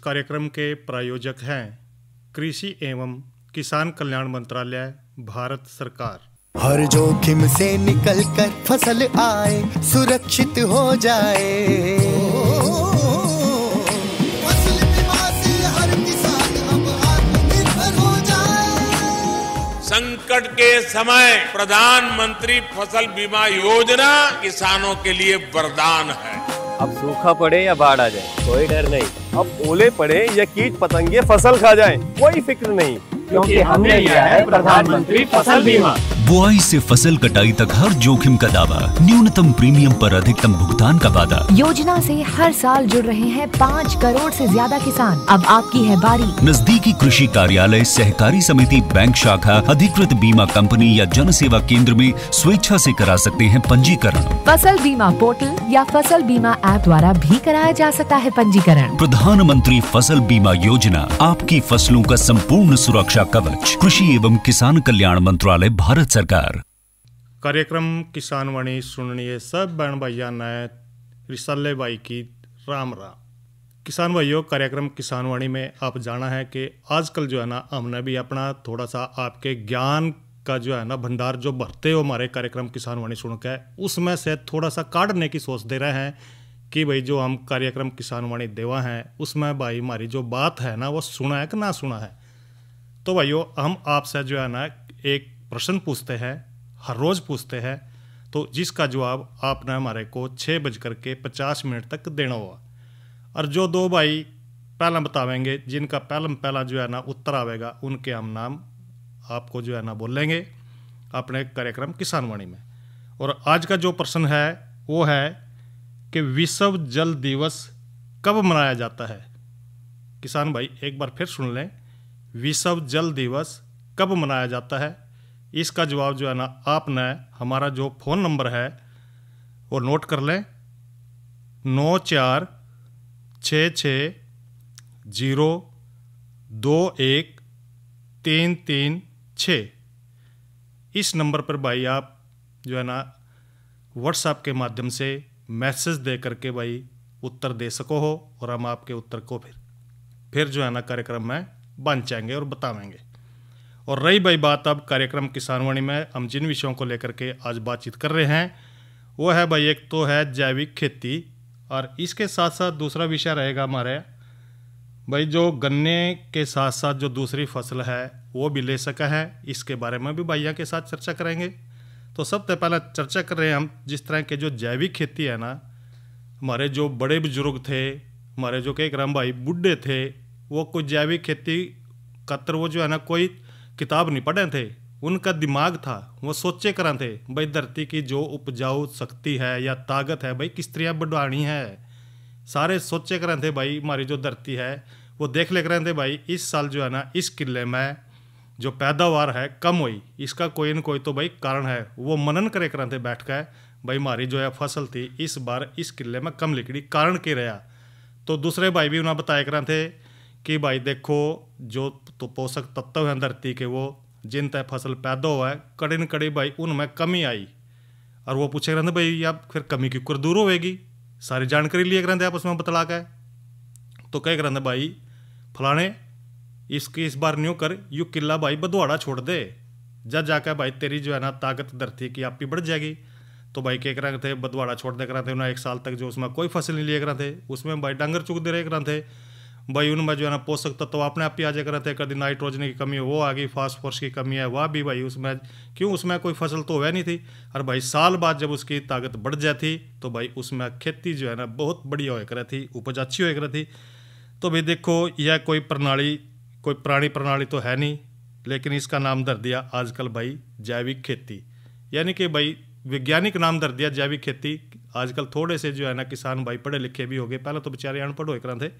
कार्यक्रम के प्रायोजक हैं कृषि एवं किसान कल्याण मंत्रालय, भारत सरकार। हर जोखिम से निकल कर फसल आए, सुरक्षित हो जाए। फसल बीमा से हर किसान अब आत्मनिर्भर हो जाए। संकट के समय प्रधानमंत्री फसल बीमा योजना किसानों के लिए वरदान है। अब सूखा पड़े या बाढ़ आ जाए, कोई डर नहीं। अब ओले पड़े या कीट पतंगे फसल खा जाए, कोई फिक्र नहीं, क्योंकि हमने लिया है प्रधानमंत्री फसल बीमा। बुआई से फसल कटाई तक हर जोखिम का दावा, न्यूनतम प्रीमियम पर अधिकतम भुगतान का वादा। योजना से हर साल जुड़ रहे हैं 5 करोड़ से ज्यादा किसान। अब आपकी है बारी। नजदीकी कृषि कार्यालय, सहकारी समिति, बैंक शाखा, अधिकृत बीमा कंपनी या जन सेवा केंद्र में स्वेच्छा से करा सकते हैं पंजीकरण। फसल बीमा पोर्टल या फसल बीमा ऐप द्वारा भी कराया जा सकता है पंजीकरण। प्रधानमंत्री फसल बीमा योजना, आपकी फसलों का संपूर्ण सुरक्षा कवच। कृषि एवं किसान कल्याण मंत्रालय, भारत सरकार। कार्यक्रम किसान वाणी सुननिए सब बहन भैया ने रिसाले भाई की राम राम। किसान भाइयों, कार्यक्रम किसान वाणी में आप जाना है कि आजकल जो है ना, हमने भी अपना थोड़ा सा आपके ज्ञान का जो है ना भंडार जो भरते हो हमारे कार्यक्रम किसान वाणी सुन के, उसमें से थोड़ा सा काटने की सोच दे रहे हैं कि भाई जो हम कार्यक्रम किसान वाणी देवा हैं उसमें भाई हमारी जो बात है ना वो सुना है कि ना सुना है। तो भाइयों, हम आपसे जो है ना एक प्रश्न पूछते हैं, हर रोज़ पूछते हैं, तो जिसका जवाब आपने हमारे को 6:50 तक देना होगा। और जो दो भाई पहला बतावेंगे, जिनका पहला जो है ना उत्तर आवेगा, उनके हम नाम आपको जो है ना बोलेंगे अपने कार्यक्रम किसान वाणी में। और आज का जो प्रश्न है वो है कि विश्व जल दिवस कब मनाया जाता है। किसान भाई एक बार फिर सुन लें, विश्व जल दिवस कब मनाया जाता है। इसका जवाब जो है ना आपने हमारा जो फ़ोन नंबर है वो नोट कर लें, 9446021336। इस नंबर पर भाई आप जो है ना व्हाट्सएप के माध्यम से मैसेज दे करके भाई उत्तर दे सको हो, और हम आपके उत्तर को फिर जो है ना कार्यक्रम में बांचेंगे और बतावेंगे। और रही भाई बात अब कार्यक्रम किसान वाणी में हम जिन विषयों को लेकर के आज बातचीत कर रहे हैं वो है भाई, एक तो है जैविक खेती, और इसके साथ साथ दूसरा विषय रहेगा हमारे भाई जो गन्ने के साथ साथ जो दूसरी फसल है वो भी ले सका है। इसके बारे में भी भैया के साथ चर्चा करेंगे। तो सबसे पहले चर्चा कर रहे हैं हम जिस तरह के जो जैविक खेती है ना, हमारे जो बड़े बुजुर्ग थे, हमारे जो कई ग्राम भाई बुढ़े थे, वो कोई जैविक खेती कतर वो जो है ना कोई किताब नहीं पढ़े थे, उनका दिमाग था, वो सोचे करा थे भाई धरती की जो उपजाऊ शक्ति है या ताकत है भाई किस तरह बढ़ानी है। सारे सोचे करा थे भाई हमारी जो धरती है वो देख ले करा थे भाई इस साल जो है ना इस किले में जो पैदावार है कम हुई, इसका कोई न कोई तो भाई कारण है। वो मनन करे करा थे बैठ कर भाई हमारी जो है फसल थी इस बार इस किले में कम लिखड़ी, कारण के रहा। तो दूसरे भाई भी उन्हें बताया करा थे कि भाई देखो जो तो पोषक तत्व हैं धरती के, वो जिन तय फसल पैदा हुआ है कड़ी न कड़ी भाई उनमें कमी आई। और वो पूछे रहते भाई अब फिर कमी की कुर दूर होएगी, सारी जानकारी लिए रहते आपस में बतला के। तो कह रहते भाई फलाने इसकी इस बार न्यू कर, यू किला भाई बदवाड़ा छोड़ दे, जा जाकर भाई तेरी जो है ना ताकत धरती की आप ही बढ़ जाएगी। तो भाई क्या करा थे, बदवाड़ा छोड़ दे करा थे उन्हें 1 साल तक जो उसमें कोई फसल नहीं लिए करा थे, उसमें भाई डांगर चुग दे रहे करा थे भाई, उनमें जो है ना पोषक तत्व तो अपने आप ही आ जाए करते हैं। कभी नाइट्रोजन की कमी है वो आ गई, फास्फोरस की कमी है वह भी भाई उसमें, क्यों उसमें कोई फसल तो हुआ नहीं थी। और भाई साल बाद जब उसकी ताकत बढ़ जाती तो भाई उसमें खेती जो है ना बहुत बढ़िया हो कर थी, उपज अच्छी हो कर थी। तो भाई देखो यह कोई प्रणाली, कोई पुरानी प्रणाली तो है नहीं, लेकिन इसका नाम धर दिया आजकल भाई जैविक खेती, यानी कि भाई वैज्ञानिक नाम धर दिया जैविक खेती। आजकल थोड़े से जो है ना किसान भाई पढ़े लिखे भी हो गए, पहले तो बेचारे अनपढ़ हो कर थे।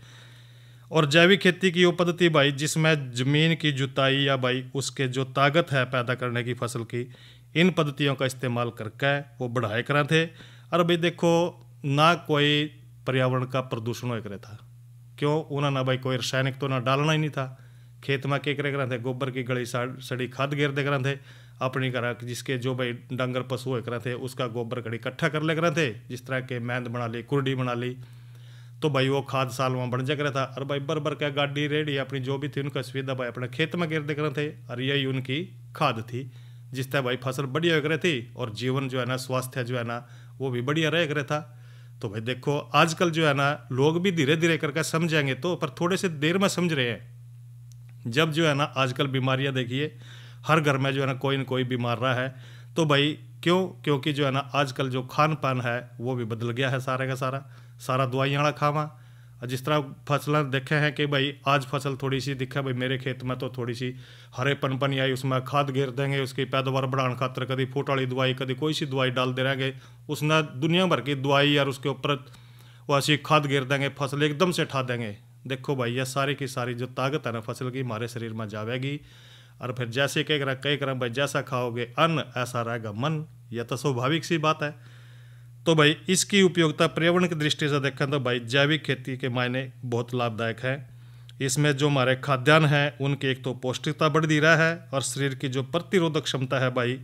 और जैविक खेती की वो पद्धति भाई जिसमें ज़मीन की जुताई या भाई उसके जो ताकत है पैदा करने की फसल की, इन पद्धतियों का इस्तेमाल करके वो बढ़ाए करा थे। और भाई देखो ना कोई पर्यावरण का प्रदूषण हो करे था, क्यों उन्होंने भाई कोई रासायनिक तो ना डालना ही नहीं था। खेत में क्या करे करा थे, गोबर की गली सड़ी खाद घेर दे करा थे अपनी करा, जिसके जो भाई डंगर पशु हो करा थे उसका गोबर घड़ी इकट्ठा कर ले करा थे, जिस तरह के मैंद बना ली, कुर्डी बना ली। तो भाई वो खाद साल में बन जा था। और भाई बर क्या गाड़ी रेडी अपनी जो भी थी उनका सुविधा भाई अपने खेत में गिर देख रहे थे, और यही उनकी खाद थी जिससे भाई फसल बढ़िया कर रही थी और जीवन जो है ना, स्वास्थ्य जो है ना, वो भी बढ़िया रह कर था। तो भाई देखो आजकल जो है ना, लोग भी धीरे धीरे करके समझेंगे तो, पर थोड़े से देर में समझ रहे हैं। जब जो है ना आजकल बीमारियां देखिए हर घर में जो है ना कोई न कोई बीमार रहा है, तो भाई क्यों? क्योंकि जो है ना आजकल जो खान पान है वो भी बदल गया है, सारे का सारा दवाइयाँ वाला खावा। जिस तरह फसलें देखे हैं कि भाई आज फसल थोड़ी सी दिखा, भाई मेरे खेत में तो थोड़ी सी हरेपन पन आई, उसमें खाद घेर देंगे, उसकी पैदावार बढ़ाने खातर कभी फूट वाली दवाई कभी कोई सी दवाई डाल दे रहेंगे, उसने दुनिया भर की दवाई और उसके ऊपर वैसी खाद घेर देंगे, फसल एकदम से ठा देंगे। देखो भाई यह सारी की सारी जो ताकत है ना फसल की हमारे शरीर में जाएगी, और फिर जैसे कई करा भाई जैसा खाओगे अन्न ऐसा रहेगा मन, यह तो स्वाभाविक सी बात है। तो भाई इसकी उपयोगिता पर्यावरण की दृष्टि से देखें तो भाई जैविक खेती के मायने बहुत लाभदायक है। इसमें जो हमारे खाद्यान्न हैं उनकी एक तो पौष्टिकता बढ़ दी रहा है, और शरीर की जो प्रतिरोधक क्षमता है भाई,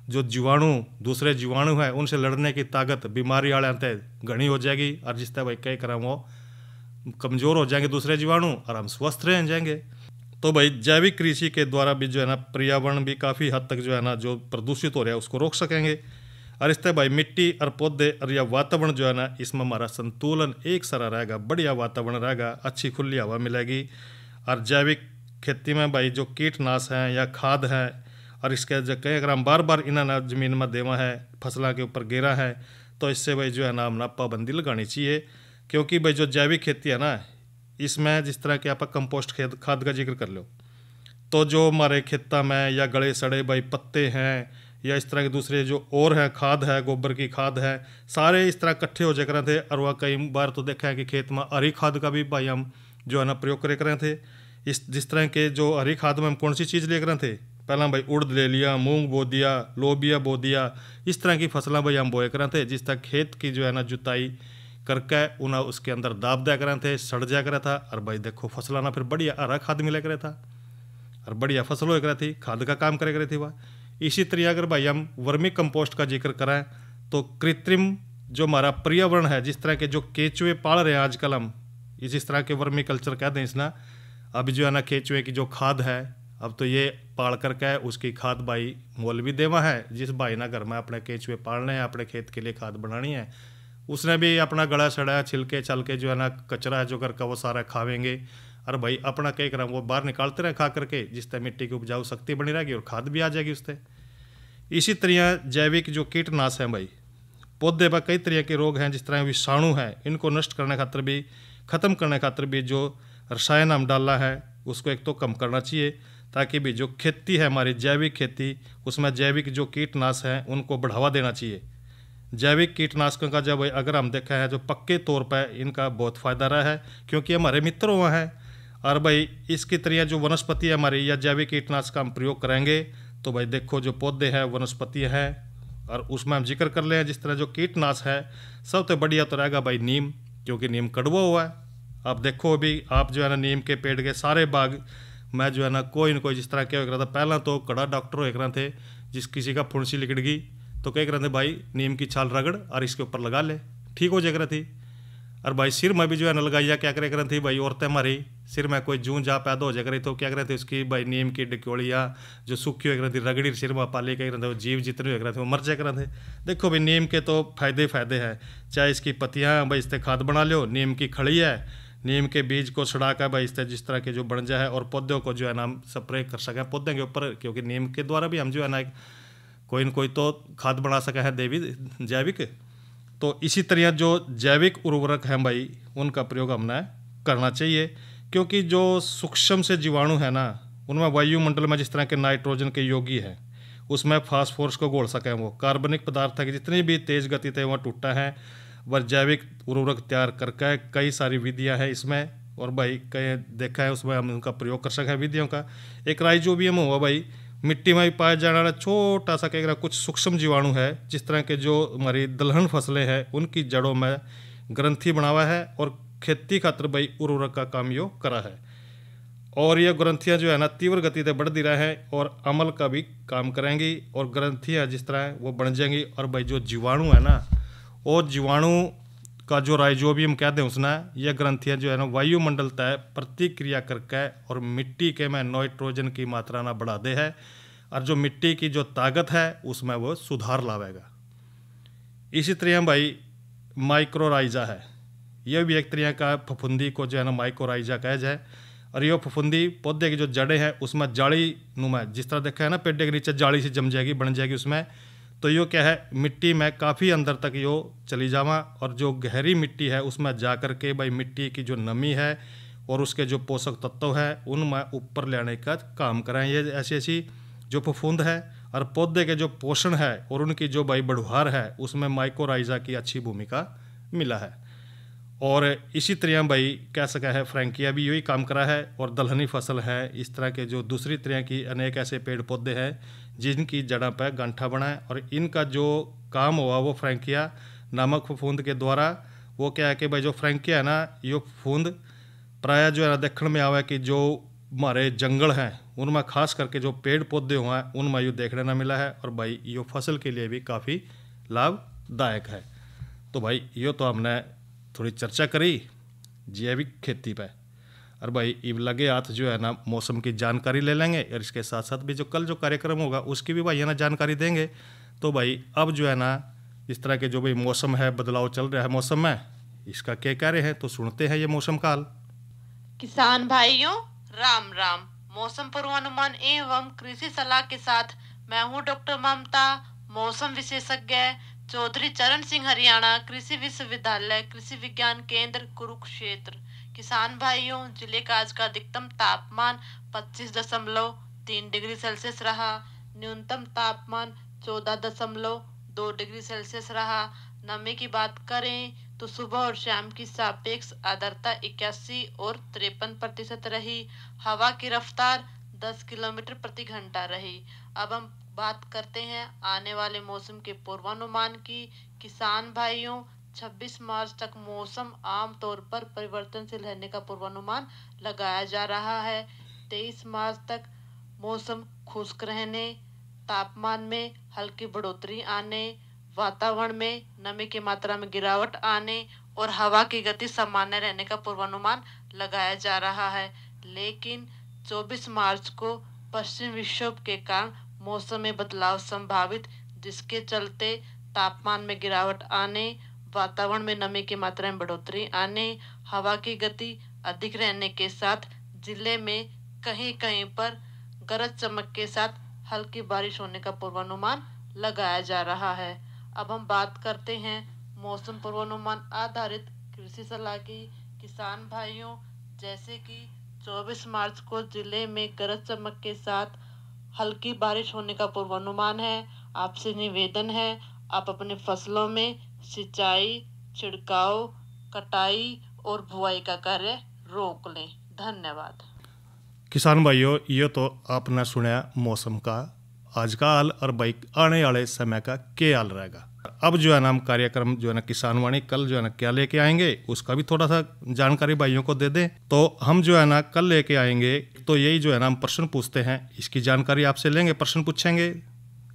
जो दूसरे जीवाणु हैं उनसे लड़ने की ताकत बीमारी वाले आते घनी हो जाएगी, और जिससे भाई कई करा वो कमज़ोर हो जाएंगे दूसरे जीवाणु और हम स्वस्थ रह जाएंगे। तो भाई जैविक कृषि के द्वारा भी जो है ना पर्यावरण भी काफ़ी हद तक जो है ना जो प्रदूषित हो रहा है उसको रोक सकेंगे, और इससे भाई मिट्टी और पौधे और या वातावरण जो है ना इसमें हमारा संतुलन एक सारा रहेगा, बढ़िया वातावरण रहेगा, अच्छी खुली हवा मिलेगी। और जैविक खेती में भाई जो कीटनाशक हैं या खाद हैं, और इसके जो कई अगर हम बार बार इन्हें ज़मीन में देवा है, फसलों के ऊपर गिरा है, तो इससे भाई जो है ना हमने पाबंदी लगानी चाहिए। क्योंकि भाई जो जैविक खेती है ना इसमें जिस तरह के आप कंपोस्ट खाद का जिक्र कर लो, तो जो हमारे खेता में या गले सड़े भाई पत्ते हैं या इस तरह के दूसरे जो और है खाद है, गोबर की खाद है, सारे इस तरह इकट्ठे हो जाकर थे। और वह कई बार तो देखा है कि खेत में हरी खाद का भी भाई हम जो है ना प्रयोग करे करें थे। जिस तरह के जो हरी खाद में हम कौन सी चीज़ ले करें थे, पहला भाई उड़द ले लिया, मूंग बो दिया, लोबिया बो दिया, इस तरह की फसलें भाई हम बोए करें थे, जिस तरह खेत की जो है ना जुताई करके उन्हें उसके अंदर दाब दिया करें थे, सड़ जाया करा था। और भाई देखो फसलाना फिर बढ़िया हरा खाद मिला करे था और बढ़िया फसल हो करा थी, खाद का काम करे करे थी वह। इसी तरह अगर भाई हम वर्मी कंपोस्ट का जिक्र करें तो कृत्रिम जो हमारा पर्यावरण है, जिस तरह के जो केचुए पाल रहे हैं आजकल हम, इस तरह के वर्मी कल्चर कहते हैं इसना, अभी जो है ना केचुए की जो खाद है अब तो ये पाल करके उसकी खाद भाई मोल भी देवा है। जिस भाई ना घर में अपने केचुए पालने हैं, अपने खेत के लिए खाद बनानी है, उसने भी अपना गला सड़ा छिलके चल के जो है ना कचरा है जो घर का वो सारा खावेंगे, और भाई अपना कई करम वो बाहर निकालते रहे खा करके, जिससे मिट्टी की उपजाऊ शक्ति बनी रहेगी और खाद भी आ जाएगी उससे। इसी तरह जैविक जो कीटनाशक हैं भाई, पौधे पर कई तरह के रोग हैं, जिस तरह विषाणु हैं, इनको नष्ट करने खातर भी, ख़त्म करने खातर भी जो रसायन हम डाला है उसको एक तो कम करना चाहिए, ताकि भी जो खेती है हमारी जैविक खेती, उसमें जैविक जो कीटनाशक हैं उनको बढ़ावा देना चाहिए। जैविक कीटनाशकों का जब अगर हम देखा है जो पक्के तौर पर इनका बहुत फ़ायदा रहा है, क्योंकि हमारे मित्र वहाँ हैं, और भाई इसकी तरह जो वनस्पति है हमारी या जैविक कीटनाशक का हम प्रयोग करेंगे तो भाई देखो जो पौधे हैं वनस्पति हैं, और उसमें हम जिक्र कर लें जिस तरह जो कीटनाशक है सबसे बढ़िया तो रहेगा भाई नीम, क्योंकि नीम कड़वा हुआ है। अब देखो अभी आप जो है ना नीम के पेड़ के सारे बाग में जो है ना कोई न कोई जिस तरह क्या हो रहा था, पहला तो कड़ा डॉक्टर हो रहे थे, जिस किसी का फुंसी लिकड़ गई तो कह रहे थे भाई नीम की छाल रगड़ और इसके ऊपर लगा ले, ठीक हो जाएगा थी। और भाई सिर में भी जो है ना लगाइया क्या करे करती भाई औरतें हमारी सिर में कोई जूं जा पैदा हो जाएगा तो क्या करे थे उसकी भाई नीम की डिकोड़िया जो सूखी हो थी रगड़ी सिर में पाली कह रहे थे, वो जीव जितने हो रहे थे वो मर जाया थे। देखो भाई नीम के तो फायदे हैं, चाहे इसकी पत्तियाँ भाई इससे खाद बना लो, नीम की खड़ी है, नीम के बीज को सड़ा कर भाई इससे जिस तरह के जो बन जाए, और पौधों को जो है ना हम स्प्रे कर सकें पौधों के ऊपर, क्योंकि नीम के द्वारा भी हम जो है ना कोई न कोई तो खाद बना सके हैं देवी जैविक। तो इसी तरह जो जैविक उर्वरक हैं भाई उनका प्रयोग हमने करना चाहिए, क्योंकि जो सूक्ष्म से जीवाणु है ना उनमें वायुमंडल में जिस तरह के नाइट्रोजन के योगी है उसमें फास्फोरस को घोल सकें, वो कार्बनिक पदार्थ है कि जितनी भी तेज गति थे वह टूटा है, वह जैविक उर्वरक तैयार करके कई सारी विधियाँ हैं इसमें, और भाई कई देखा है उसमें हम उनका प्रयोग कर सकें विधियों का। एक राइजोबियम हुआ भाई मिट्टी में भी पाया जाने वाला छोटा सा कह कुछ सूक्ष्म जीवाणु है, जिस तरह के जो हमारी दलहन फसलें हैं उनकी जड़ों में ग्रंथि बनावा है और खेती खातर भाई उर्वरक का काम यो करा है, और ये ग्रंथियाँ जो है ना तीव्र गति से बढ़ दी रहा है और अमल का भी काम करेंगी, और ग्रंथियाँ जिस तरह वो बन जाएंगी, और भाई जो जीवाणु है ना वो जीवाणु उसका जो राइजोबियम कहते हैं उसने, ये ग्रंथियाँ जो है ना वायुमंडल तय प्रतिक्रिया करके और मिट्टी के में नाइट्रोजन की मात्रा ना बढ़ा दे है, और जो मिट्टी की जो ताकत है उसमें वो सुधार लावेगा। इसी तरह भाई माइक्रोराइजा है, यह भी एक तरह का फफूंदी को जो है ना माइक्रोराइजा कहा जाए। और ये फफूंदी पौधे की जो जड़ें हैं उसमें जाली नुमा, जिस तरह देखा है ना पेड़ के नीचे जाली सी जम जाएगी, बन जाएगी उसमें, तो यो क्या है मिट्टी में काफ़ी अंदर तक यो चली जावा, और जो गहरी मिट्टी है उसमें जा कर के भाई मिट्टी की जो नमी है और उसके जो पोषक तत्व है उनमें ऊपर लाने का काम करें। ये ऐसी ऐसी जो फफूंद है और पौधे के जो पोषण है और उनकी जो भाई बढ़वार है उसमें माइक्रोराइजा की अच्छी भूमिका मिला है। और इसी तरह भाई कह सका है फ्रैंकिया भी यही काम करा है, और दलहनी फसल है, इस तरह के जो दूसरी तरह की अनेक ऐसे पेड़ पौधे हैं जिनकी जड़ा पर गांठा बना है, और इनका जो काम हुआ वो फ्रैंकिया नामक फफूंद के द्वारा। वो क्या है कि भाई जो फ्रैंकिया है ना, ये फफूंद प्राय जो है ना दक्षिण में आवा कि जो हमारे जंगल हैं उनमें खास करके जो पेड़ पौधे हुए हैं उनमें ये देखने ना मिला है, और भाई ये फसल के लिए भी काफ़ी लाभदायक है। तो भाई ये तो हमने थोड़ी चर्चा करी जैविक खेती पे, और भाई इब लगे हाथ जो है ना मौसम की जानकारी ले लेंगे, और इसके साथ साथ भी जो कल जो कार्यक्रम होगा उसकी भी भाई है ना जानकारी देंगे। तो भाई अब जो है ना इस तरह के जो भाई मौसम है, बदलाव चल रहा है मौसम में, इसका क्या कार्य है तो सुनते हैं ये मौसम काल। किसान भाइयों राम राम। मौसम पूर्वानुमान एवं कृषि सलाह के साथ मैं हूँ डॉक्टर ममता, मौसम विशेषज्ञ, चौधरी चरण सिंह, हरियाणा कृषि विश्वविद्यालय कृषि विज्ञान केंद्र कुरुक्षेत्र। किसान भाइयों, जिले का आज का अधिकतम तापमान 25.3 डिग्री सेल्सियस रहा, न्यूनतम तापमान 14.2 डिग्री सेल्सियस रहा। नमी की बात करें तो सुबह और शाम की सापेक्ष आर्द्रता 81 और 53% रही। हवा की रफ्तार 10 किलोमीटर प्रति घंटा रही। अब हम बात करते हैं आने वाले मौसम के पूर्वानुमान की। किसान भाइयों, 26 मार्च तक मौसम आमतौर पर परिवर्तनशील रहने का पूर्वानुमान लगाया जा रहा है। 23 मार्च तक मौसम खुश्क रहने, तापमान में हल्की बढ़ोतरी आने, वातावरण में नमी की मात्रा में गिरावट आने और हवा की गति सामान्य रहने का पूर्वानुमान लगाया जा रहा है। लेकिन 24 मार्च को पश्चिम विक्षोभ के कारण मौसम में बदलाव संभावित, जिसके चलते तापमान में गिरावट आने, वातावरण में नमी की मात्रा में बढ़ोतरी आने, हवा की गति अधिक रहने के साथ जिले में कहीं कहीं पर गरज चमक के साथ हल्की बारिश होने का पूर्वानुमान लगाया जा रहा है। अब हम बात करते हैं मौसम पूर्वानुमान आधारित कृषि सलाह की। किसान भाइयों, जैसे कि 24 मार्च को जिले में गरज चमक के साथ हल्की बारिश होने का पूर्वानुमान है। आपसे निवेदन है आप अपने फसलों में सिंचाई, छिड़काव, कटाई और बुआई का कार्य रोक लें। धन्यवाद। किसान भाइयों, ये तो आपने सुना मौसम का आज का हाल, और भाई आने वाले समय का क्या हाल रहेगा। अब जो है ना हम कार्यक्रम जो है ना किसान वाणी कल जो है ना क्या लेके आएंगे उसका भी थोड़ा सा जानकारी भाइयों को दे दें। तो हम जो है ना कल लेके आएंगे तो यही जो है ना हम प्रश्न पूछते हैं, इसकी जानकारी आपसे लेंगे, प्रश्न पूछेंगे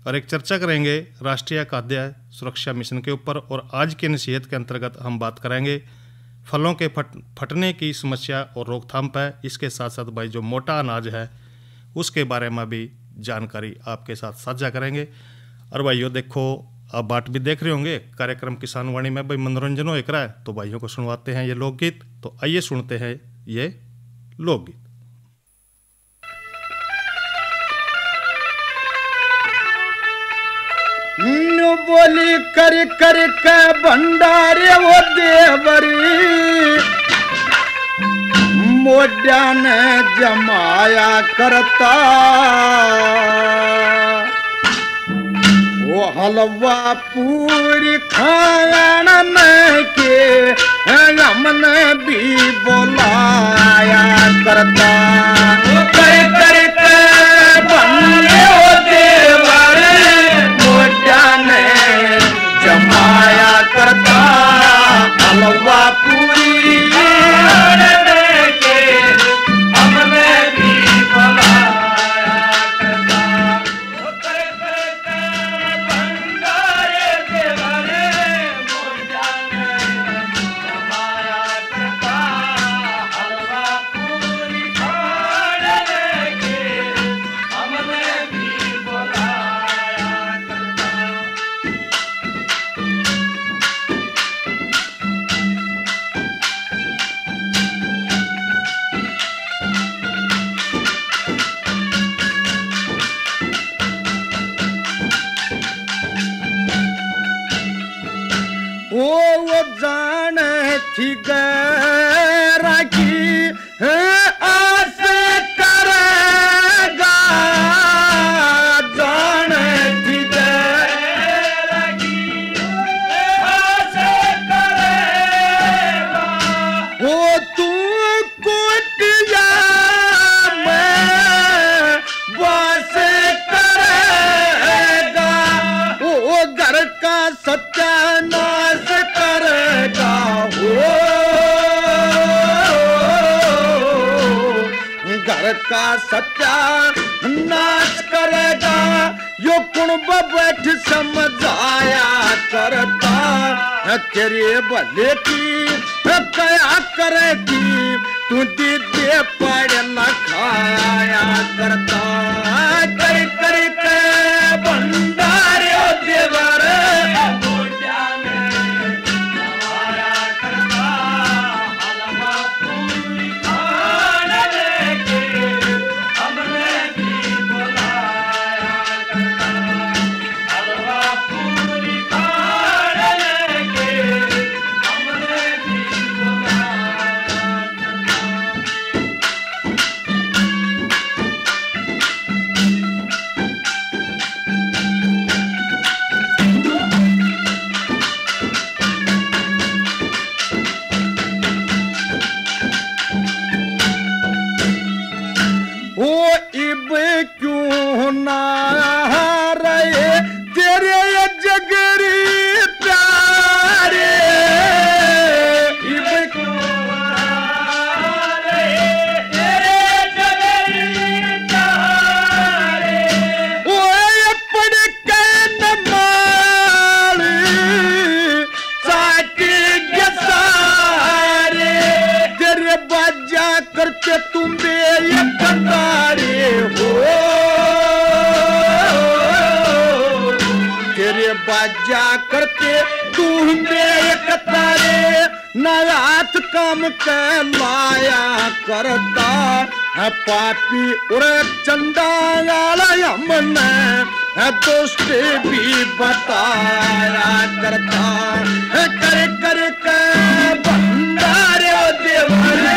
और एक चर्चा करेंगे राष्ट्रीय खाद्य सुरक्षा मिशन के ऊपर। और आज की नसीहत के अंतर्गत हम बात करेंगे फलों के फटने की समस्या और रोकथाम पर। इसके साथ साथ भाई जो मोटा अनाज है उसके बारे में भी जानकारी आपके साथ साझा करेंगे। और भाइयों देखो, आप बाट भी देख रहे होंगे कार्यक्रम किसान वाणी में भाई मनोरंजन हो एक रहा है, तो भाइयों को सुनवाते हैं ये लोकगीत। तो आइए सुनते हैं ये लोकगीत। बोली कर कर के भंडारे वो देवरी मोड्या ने जमाया करता, वो हलवा पूरी खाने के हमने भी बुलाया करता। कर कर के बंदे वो देवरी मोड्या ने जमाया करता, हलवा पूरी थी गैरा की आस करेगा, जाने थी गैरा की आस करेगा। वो तू कुटिया में वास करेगा, वो घर का सत्यानाश करेगा। घर का सत्यानाश करेगा, यो कुणब बैठ समझाया करता, तेरे भले की क्या करेगी, तू दीदे पढ़ लिखाया करता। कर कर के भंडारे देवर क्यों ना रहे तेरे ये जगरी प्यारे, इब क्यों ना रहे तेरे जगरी प्यारे। वो पढ़ के नमाली साकी के सारे, तेरे बाजा करते तुम ये कतारे हो, तेरे बाजा करते तुम एक तारे, नाथ काम कहलाया करता है पापी और चंडाला हमने दोस्त भी बताया करता है। कर कर के भंडारे देवरे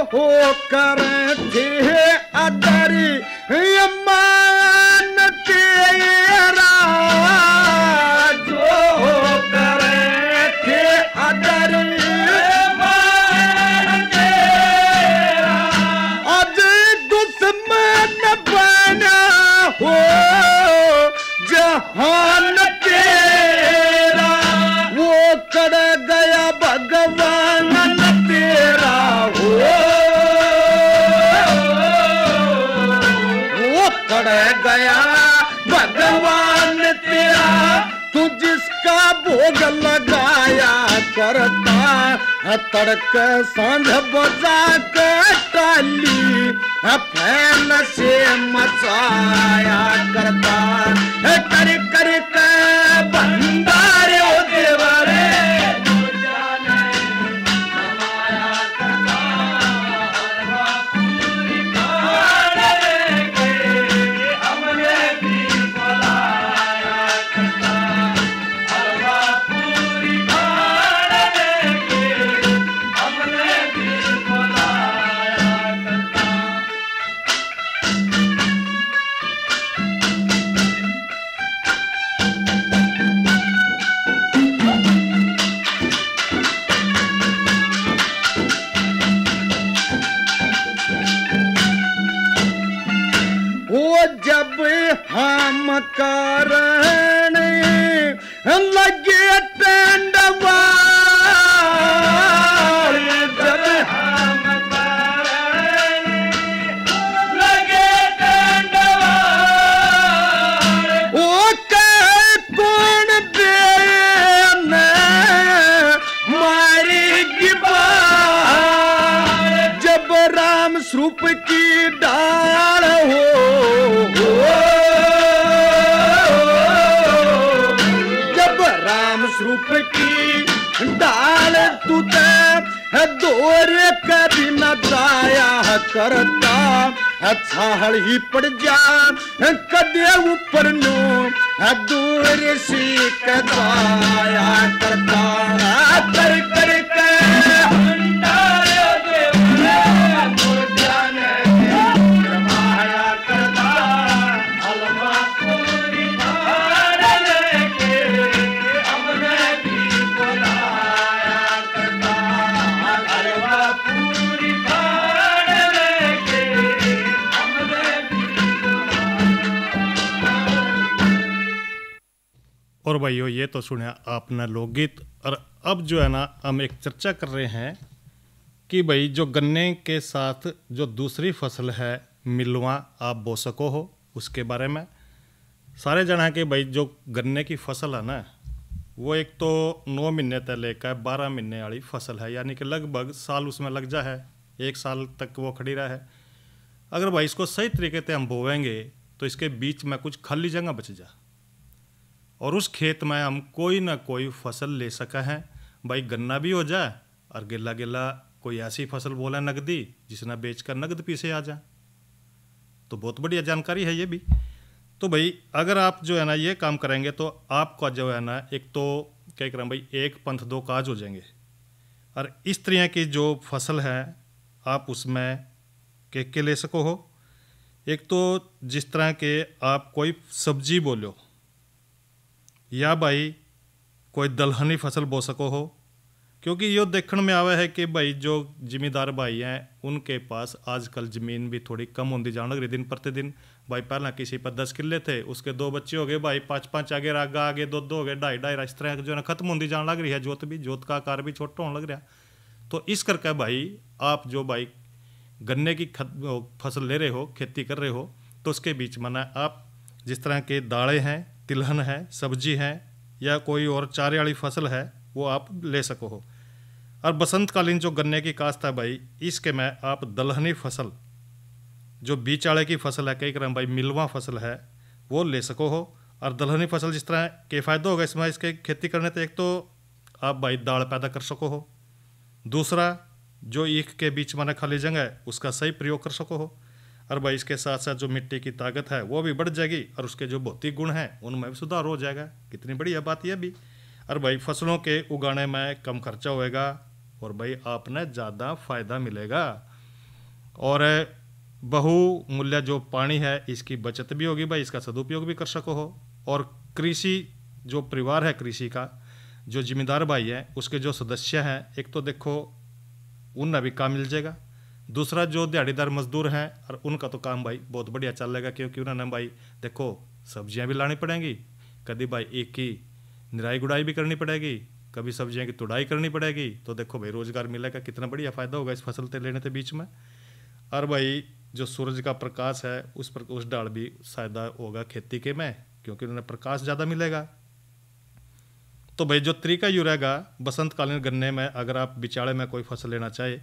हो करते अदरी मान तेरा, जो करते अदरी मान तेरा, आज दुश्मन बना हो जहान तेरा, वो कर गया भगवान तेरा हो, गया भगवान तेरा, तू जिसका भोग लगाया करता, तड़क सांझ बजा के टाली फैन से मचाया करता। कर कर के भंडारे देवरे रूप की डाल तू दौर कभी न जाया करता, छाहड़ ही पड़ जा कदे ऊपर नो दूर सी कदाया करता, कर कर के और भाइयों ये तो सुना आपने लोकगीत। और अब जो है ना हम एक चर्चा कर रहे हैं कि भाई जो गन्ने के साथ जो दूसरी फसल है मिलवा आप बो सको हो उसके बारे में। सारे जना के भाई जो गन्ने की फसल है ना वो एक तो 9 महीने तक लेकर 12 महीने वाली फसल है, यानी कि लगभग साल उसमें लग जा है, 1 साल तक वो खड़ी रहा है। अगर भाई इसको सही तरीके से हम बोवेंगे तो इसके बीच में कुछ खाली जगह बच जा और उस खेत में हम कोई ना कोई फसल ले सका है। भाई गन्ना भी हो जाए और गिला गिला कोई ऐसी फसल बोला नगदी जिसने बेचकर नगद पीछे आ जाए, तो बहुत बढ़िया जानकारी है ये भी। तो भाई अगर आप जो है ना ये काम करेंगे तो आपका जो है ना एक तो क्या करें भाई एक पंथ दो काज हो जाएंगे। और इस तरह की जो फसल है आप उसमें के ले सको हो। एक तो जिस तरह के आप कोई सब्जी बोलो या भाई कोई दलहनी फसल बो सको हो, क्योंकि यो देखने में आवा है कि भाई जो जिम्मेदार भाई हैं उनके पास आजकल ज़मीन भी थोड़ी कम होती जाने लग रही दिन प्रतिदिन। भाई पहला किसी पर 10 किले थे, उसके 2 बच्चे हो गए, भाई 5-5 आगे रागा आगे 2-2 हो गए, 2.5 इस तरह जो है खत्म होती जाने लग रही है। जोत का आकार भी छोटा होने लग रहा। तो इस करके भाई आप जो भाई गन्ने की फसल ले रहे हो, खेती कर रहे हो, तो उसके बीच में ना आप जिस तरह के दालें हैं, तिलहन है, सब्जी है या कोई और चारे वाली फसल है वो आप ले सको हो। और बसंतकालीन जो गन्ने की काश्त है भाई इसके में आप दलहनी फसल जो बीच आड़े की फसल है कई क्रम भाई मिलवा फसल है वो ले सको हो। और दलहनी फसल जिस तरह के फ़ायदे होगा इसमें इसके खेती करने तो एक तो आप भाई दाल पैदा कर सको हो, दूसरा जो ईख के बीच में खाली जगह है उसका सही प्रयोग कर सको हो, और भाई इसके साथ साथ जो मिट्टी की ताकत है वो भी बढ़ जाएगी और उसके जो भौतिक गुण हैं उनमें भी सुधार हो जाएगा। कितनी बढ़िया बात यह भी। और भाई फसलों के उगाने में कम खर्चा होएगा और भाई आपने ज़्यादा फायदा मिलेगा। और बहुमूल्य जो पानी है इसकी बचत भी होगी भाई, इसका सदुपयोग भी कर सको हो। और कृषि जो परिवार है कृषि का जो जिम्मेदार भाई है उसके जो सदस्य हैं एक तो देखो उन्हें भी काम मिल जाएगा, दूसरा जो दिहाड़ीदार मजदूर हैं और उनका तो काम भाई बहुत बढ़िया चलेगा, क्योंकि उन्होंने भाई देखो सब्जियां भी लानी पड़ेंगी, कभी भाई एक की निराई गुड़ाई भी करनी पड़ेगी, कभी सब्जियां की तुड़ाई करनी पड़ेगी, तो देखो भाई रोजगार मिलेगा, कितना बढ़िया फ़ायदा होगा इस फसल से लेने के बीच में। और भाई जो सूरज का प्रकाश है उस पर उस डाल भी फायदा होगा खेती के में, क्योंकि उन्हें प्रकाश ज़्यादा मिलेगा। तो भाई जो तरीका यूँ रहेगा बसंतकालीन गन्ने में अगर आप बिचाड़े में कोई फसल लेना चाहे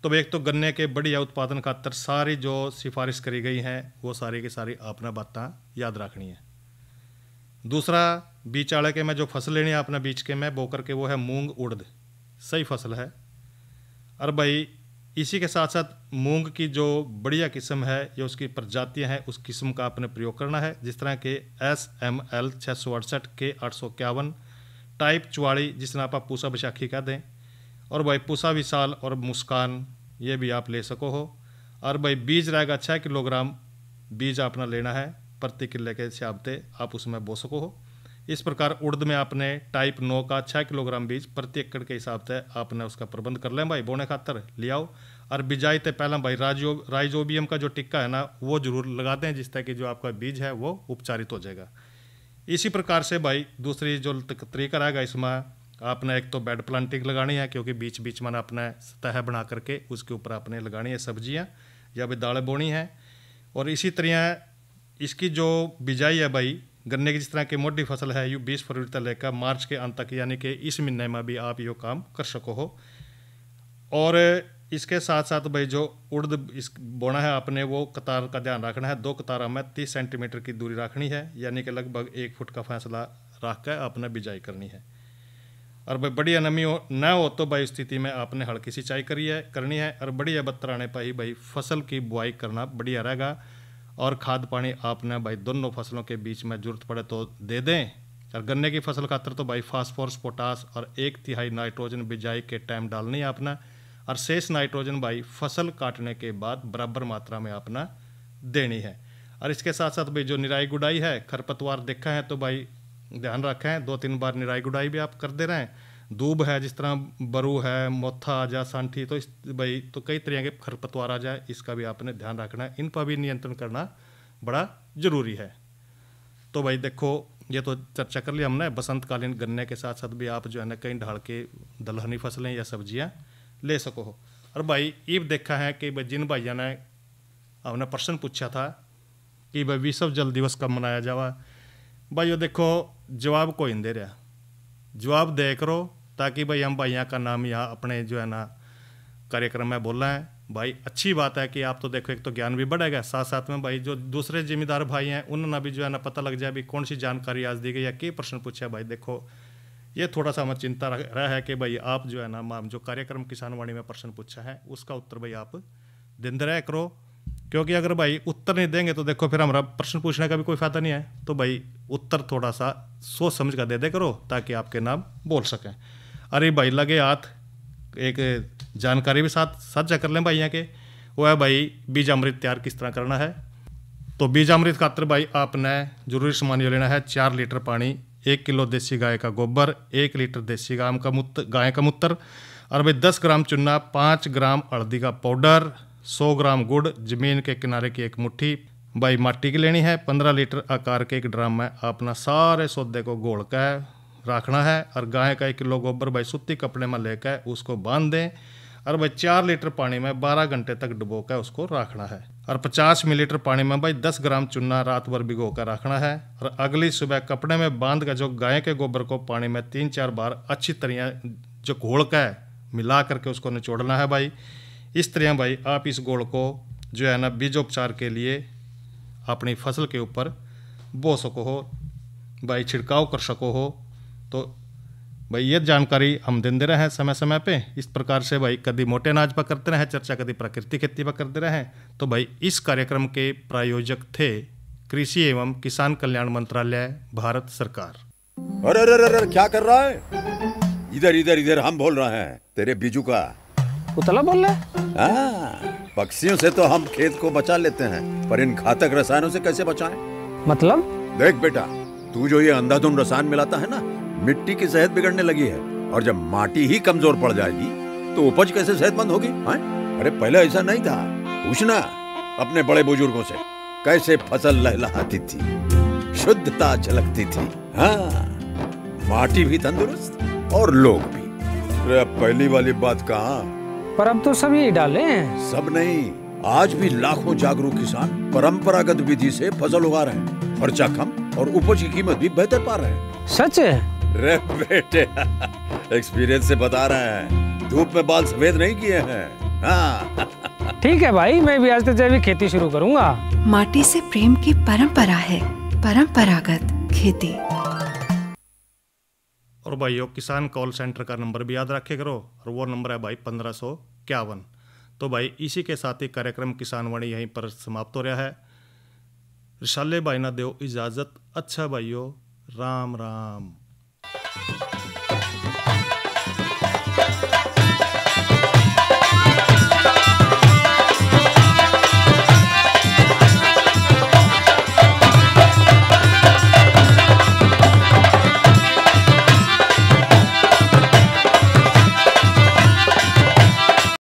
तो एक तो गन्ने के बढ़िया उत्पादन खातर सारी जो सिफारिश करी गई हैं वो सारी की सारी आपने बातें याद रखनी है। दूसरा बीच आड़े के में जो फसल लेनी है आपने बीच के में बो करके वो है मूंग उड़द, सही फसल है। और भाई इसी के साथ साथ मूंग की जो बढ़िया किस्म है या उसकी प्रजातियां हैं उस किस्म का आपने प्रयोग करना है, जिस तरह के SML 668 के 851 टाइप 44 जिसने आप पूसा बैसाखी कह दें, और भाई पूसा विशाल और मुस्कान ये भी आप ले सको हो। और भाई बीज रहेगा 6 किलोग्राम बीज आपने लेना है प्रति किले के हिसाब से आप उसमें बो सको हो। इस प्रकार उड़द में आपने टाइप 9 का 6 किलोग्राम बीज प्रति एकड़ के हिसाब से आपने उसका प्रबंध कर लें भाई, बोने खातर ले आओ। और बिजाई से पहला भाई राइजोबियम का जो टिक्का है ना वो जरूर लगा दें, जिससे कि जो आपका बीज है वो उपचारित हो जाएगा। इसी प्रकार से भाई दूसरी जो तरीका रहेगा इसमें आपने एक तो बेड प्लांटिंग लगानी है, क्योंकि बीच बीच में आपने सतह बना करके उसके ऊपर आपने लगानी है सब्जियां या भी दालें बोनी है। और इसी तरह इसकी जो बिजाई है भाई गन्ने की जिस तरह की मोटी फसल है ये 20 फरवरी तक लेकर मार्च के अंत तक यानी कि इस महीने में भी आप ये काम कर सको हो। और इसके साथ साथ भाई जो उड़द इस बोना है आपने वो कतार का ध्यान रखना है, 2 कतारों में 30 सेंटीमीटर की दूरी रखनी है, यानी कि लगभग 1 फुट का फैसला रख कर आपने बिजाई करनी है। और भाई बढ़िया नमी न हो तो भाई स्थिति में आपने हल्की सिंचाई करनी है और बढ़िया बतराने पाई भाई फसल की बुआई करना बढ़िया रहेगा। और खाद पानी आपने भाई दोनों फसलों के बीच में जरूरत पड़े तो दे दें। और गन्ने की फसल खातर तो भाई फास्फोरस पोटास और 1/3 नाइट्रोजन बिजाई के टाइम डालनी है आपने। और शेष नाइट्रोजन भाई फसल काटने के बाद बराबर मात्रा में आपने देनी है। और इसके साथ साथ भाई जो निराई गुड़ाई है, खरपतवार देखा है तो भाई ध्यान रखें 2-3 बार निराई गुड़ाई भी आप कर दे रहे हैं। दूब है, जिस तरह बरू है, मोथा आ जा, सांठी, तो इस भाई तो कई तरह के खरपतवार आ जाए, इसका भी आपने ध्यान रखना है। इन पर भी नियंत्रण करना बड़ा ज़रूरी है। तो भाई देखो ये तो चर्चा कर लिया हमने बसंतकालीन गन्ने के साथ साथ भी आप जो है ना कई ढाल के दलहनी फसलें या सब्जियां ले सको हो। और भाई ये देखा है कि भाई जिन भाइयों ने हमने प्रश्न पूछा था कि भाई विश्व जल दिवस कब मनाया जावा, भाई ये देखो जवाब कोई नहीं दे रहा। जवाब दे करो ताकि भाई हम भाइयों का नाम यहाँ अपने जो है ना कार्यक्रम में बोलना है। भाई अच्छी बात है कि आप तो देखो एक तो ज्ञान भी बढ़ेगा, साथ साथ में भाई जो दूसरे जिम्मेदार भाई हैं उन्होंने भी जो है ना पता लग जाए भी कौन सी जानकारी आज दी गई या क्या प्रश्न पूछा। भाई देखो ये थोड़ा सा हमें चिंता रहा है कि भाई आप जो है ना जो कार्यक्रम किसानवाणी में प्रश्न पूछा है उसका उत्तर भाई आप दिन रहा करो, क्योंकि अगर भाई उत्तर नहीं देंगे तो देखो फिर हमारा प्रश्न पूछने का भी कोई फायदा नहीं है। तो भाई उत्तर थोड़ा सा सोच समझ कर दे करो ताकि आपके नाम बोल सकें। अरे भाई लगे हाथ एक जानकारी भी साझा कर लें भाइयों के, वो है भाई बीज अमृत तैयार किस तरह करना है। तो बीज अमृत खातर भाई आपने जरूरी सामान लेना है 4 लीटर पानी, 1 किलो देसी गाय का गोबर, 1 लीटर देसी गाय का मूत्र, और भाई 10 ग्राम चूना, 5 ग्राम हल्दी का पाउडर, 100 ग्राम गुड़, जमीन के किनारे की 1 मुट्ठी भाई माटी की लेनी है। 15 लीटर आकार के एक ड्रम में अपना सारे सौदे को घोल कर रखना है। और गाय का 1 किलो गोबर भाई सूती कपड़े में लेकर उसको बांध दें और भाई 4 लीटर पानी में 12 घंटे तक डुबो कर उसको रखना है। और 50 मिलीलीटर पानी में भाई 10 ग्राम चूना रात भर भिगो कर रखना है। और अगली सुबह कपड़े में बांध कर जो गाय के गोबर को पानी में 3-4 बार अच्छी तरह जो घोल कर मिला करके उसको निचोड़ना है। भाई इस तरह भाई आप इस घोल को जो है ना बीजोपचार के लिए अपनी फसल के ऊपर बो सको हो, भाई छिड़काव कर सको हो। तो भाई ये जानकारी हम देते रहे हैं समय समय पे। इस प्रकार से भाई कभी मोटे अनाज पर करते रहे चर्चा, कभी प्राकृतिक खेती पर करते रहे। तो भाई इस कार्यक्रम के प्रायोजक थे कृषि एवं किसान कल्याण मंत्रालय, भारत सरकार। अरे अरे अरे क्या कर रहा है? इधर इधर इधर हम बोल रहे हैं तेरे बीजू का पुतला बोल रहा है। पक्षियों से तो हम खेत को बचा लेते हैं, पर इन घातक रसायनों से कैसे बचाएं? मतलब? देख बेटा, तू जो ये अंधाधुंध रसायन मिलाता है ना, मिट्टी की सेहत बिगड़ने लगी है। और जब माटी ही कमजोर पड़ जाएगी तो उपज कैसे सेहतमंद होगी? अरे पहले ऐसा नहीं था। पूछना अपने बड़े बुजुर्गों से, कैसे फसल लहलहाती थी, शुद्धता झलकती थी। हाँ, माटी भी तंदुरुस्त और लोग भी। अरे पहली वाली बात कहाँ? पर अब तो सब यही डाले हैं। सब नहीं, आज भी लाखों जागरूक किसान परंपरागत विधि से फसल उगा रहे हैं। खर्चा कम और उपज की कीमत भी बेहतर पा रहे हैं। सच है? रे बेटे एक्सपीरियंस से बता रहे हैं, धूप में बाल सफेद नहीं किए हैं। हाँ। ठीक है भाई, मैं भी आज से जैविक खेती शुरू करूंगा। माटी से प्रेम की परंपरा है, परंपरागत खेती। और भाइयों किसान कॉल सेंटर का नंबर भी याद रखे करो, और वो नंबर है भाई 1551। तो भाई इसी के साथ ही कार्यक्रम किसानवाणी यहीं पर समाप्त हो रहा है। रिशाले भाई ना दो इजाज़त। अच्छा भाइयों, राम राम।